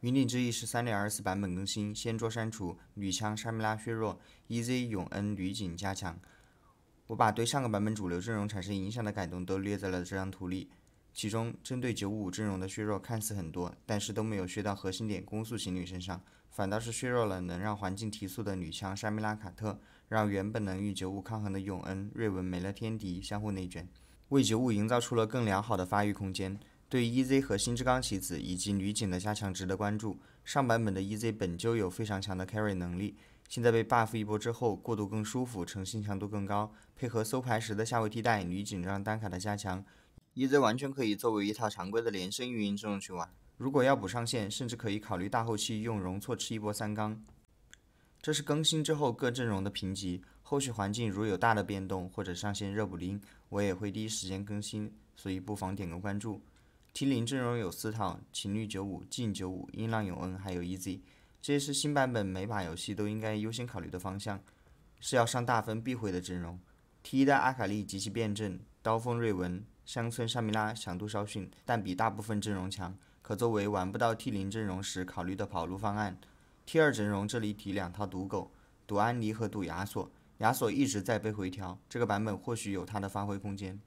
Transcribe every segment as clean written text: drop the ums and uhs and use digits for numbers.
云顶之弈是3.24版本更新，先桌删除，女枪沙米拉削弱 ，EZ 永恩女警加强。我把对上个版本主流阵容产生影响的改动都列在了这张图里，其中针对95阵容的削弱看似很多，但是都没有削到核心点攻速型女身上，反倒是削弱了能让环境提速的女枪沙米拉卡特，让原本能与95抗衡的永恩、瑞文没了天敌，相互内卷，为95营造出了更良好的发育空间。对 EZ 和星之刚棋子以及女警的加强值得关注。上版本的 EZ 本就有非常强的 carry 能力，现在被 buff 一波之后，过渡更舒服，成型强度更高，配合搜牌时的下位替代，女警让单卡的加强，EZ 完全可以作为一套常规的连胜运营阵容去玩。如果要补上线，甚至可以考虑大后期用容错吃一波3缸。这是更新之后各阵容的评级，后续环境如有大的变动或者上线热补丁，我也会第一时间更新，所以不妨点个关注。T0阵容有4套，情侣95、劲95、音浪永恩还有 EZ， 这些是新版本每把游戏都应该优先考虑的方向，是要上大分必会的阵容。T1的阿卡丽极其辩证，刀锋瑞文、乡村沙米拉强度稍逊，但比大部分阵容强，可作为玩不到 T0阵容时考虑的跑路方案。T2阵容这里提2套赌狗，赌安妮和赌亚索，亚索一直在被回调，这个版本或许有它的发挥空间。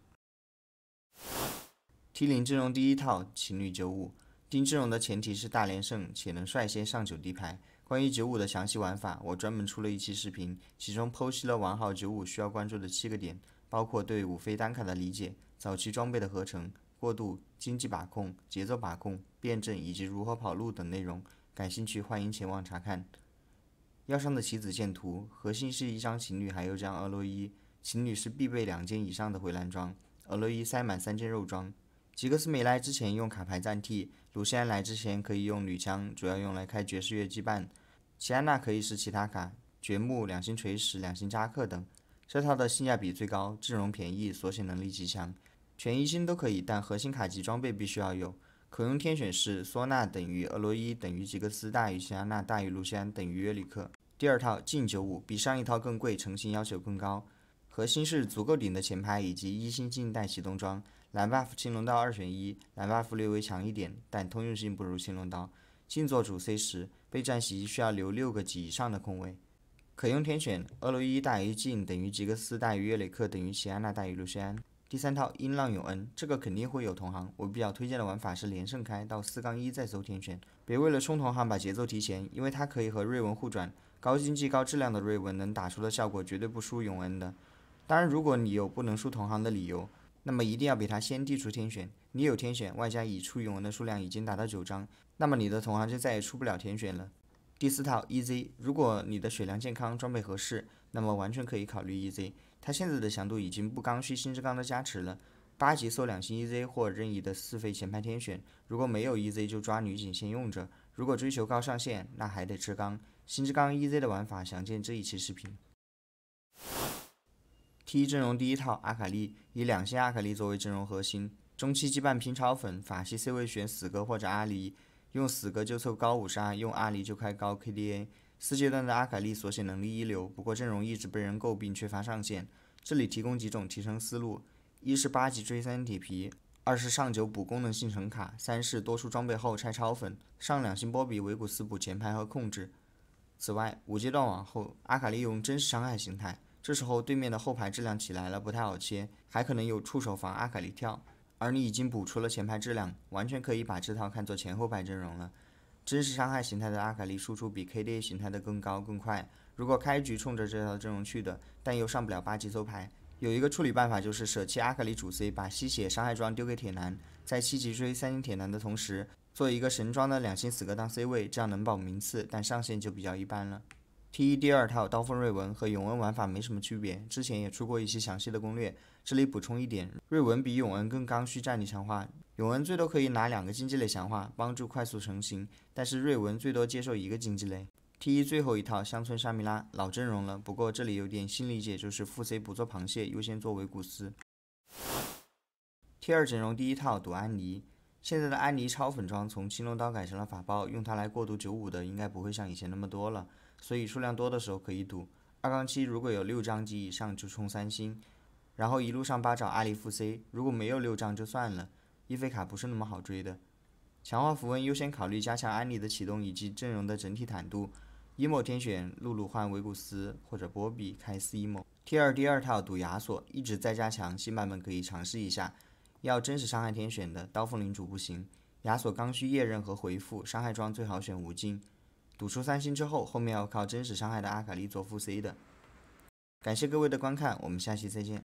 T0阵容第一套情侣95，定阵容的前提是大连胜且能率先上9低牌。关于95的详细玩法，我专门出了一期视频，其中剖析了玩好95需要关注的7个点，包括对5非单卡的理解、早期装备的合成、过渡、经济把控、节奏把控、辩证以及如何跑路等内容。感兴趣欢迎前往查看。要上的棋子见图，核心是一张情侣还有张俄罗伊，情侣是必备2件以上的回蓝装，俄罗伊塞满3件肉装。吉格斯没来之前用卡牌暂替，鲁西安来之前可以用女枪，主要用来开爵士乐羁绊。齐安娜可以是其他卡，掘墓、2星锤石、2星扎克等。这套的性价比最高，阵容便宜，锁血能力极强，全1星都可以，但核心卡及装备必须要有。可用天选是唢呐等于俄罗伊等于吉格斯大于齐安娜大于鲁西安等于约里克。第二套劲95比上一套更贵，成型要求更高，核心是足够顶的前排以及1星近代启动装。蓝 buff 青龙刀2选1，蓝 buff 略微强一点，但通用性不如青龙刀。劲做主 C10，备战席需要留6个及以上的空位。可用天选俄罗伊大于劲等于吉格斯大于约雷克等于齐安娜大于卢西安。第三套音浪永恩，这个肯定会有同行，我比较推荐的玩法是连胜开到4-1再搜天选，别为了冲同行把节奏提前，因为它可以和瑞文互转，高经济高质量的瑞文能打出的效果绝对不输永恩的。当然如果你有不能输同行的理由，那么一定要比他先递出天选，你有天选外加已出永恩的数量已经达到9张，那么你的同行就再也出不了天选了。第4套 EZ， 如果你的血量健康装备合适，那么完全可以考虑 EZ， 它现在的强度已经不刚需星之刚的加持了，8级搜2星 EZ 或任意的4费前排天选，如果没有 EZ 就抓女警先用着，如果追求高上限那还得吃刚，星之刚 EZ 的玩法详见这一期视频。T1阵容第一套阿卡丽，以2星阿卡丽作为阵容核心，中期羁绊拼超粉，法系 C 位选死哥或者阿离，用死哥就凑高5杀，用阿离就开高 KDA。4阶段的阿卡丽锁血能力一流，不过阵容一直被人诟病缺乏上限。这里提供几种提升思路：一是8级追3铁皮，2是上9补功能性成卡，3是多出装备后拆超粉，上2星波比维古斯补前排和控制。此外，5阶段往后，阿卡丽用真实伤害形态，这时候对面的后排质量起来了，不太好切，还可能有触手防阿卡丽跳，而你已经补出了前排质量，完全可以把这套看作前后排阵容了。真实伤害形态的阿卡丽输出比 KDA 形态的更高更快，如果开局冲着这套阵容去的，但又上不了8级搜牌，有一个处理办法就是舍弃阿卡丽主 C， 把吸血伤害装丢给铁男，在7级追3星铁男的同时，做一个神装的2星死哥当 C 位，这样能保名次，但上限就比较一般了。T1第2套刀锋瑞文和永恩玩法没什么区别，之前也出过一期详细的攻略，这里补充一点，瑞文比永恩更刚需战力强化，永恩最多可以拿2个竞技类强化，帮助快速成型，但是瑞文最多接受1个竞技类。T1最后一套乡村沙米拉，老阵容了，不过这里有点新理解，就是副 C 不做螃蟹，优先做维古斯。T2阵容第一套赌安妮，现在的安妮超粉装从青龙刀改成了法包，用它来过渡95的应该不会像以前那么多了，所以数量多的时候可以赌。2-7如果有6张及以上就冲3星，然后一路上8找阿里副 C， 如果没有6张就算了，一菲卡不是那么好追的。强化符文优先考虑加强安妮的启动以及阵容的整体坦度。emo 天选露露换维古斯或者波比开斯 emo。T2 第二套赌亚索一直在加强，新版本可以尝试一下。要真实伤害天选的刀锋领主不行，亚索刚需夜刃和回复，伤害装最好选无尽。赌出3星之后，后面要靠真实伤害的阿卡丽做副 C 的。感谢各位的观看，我们下期再见。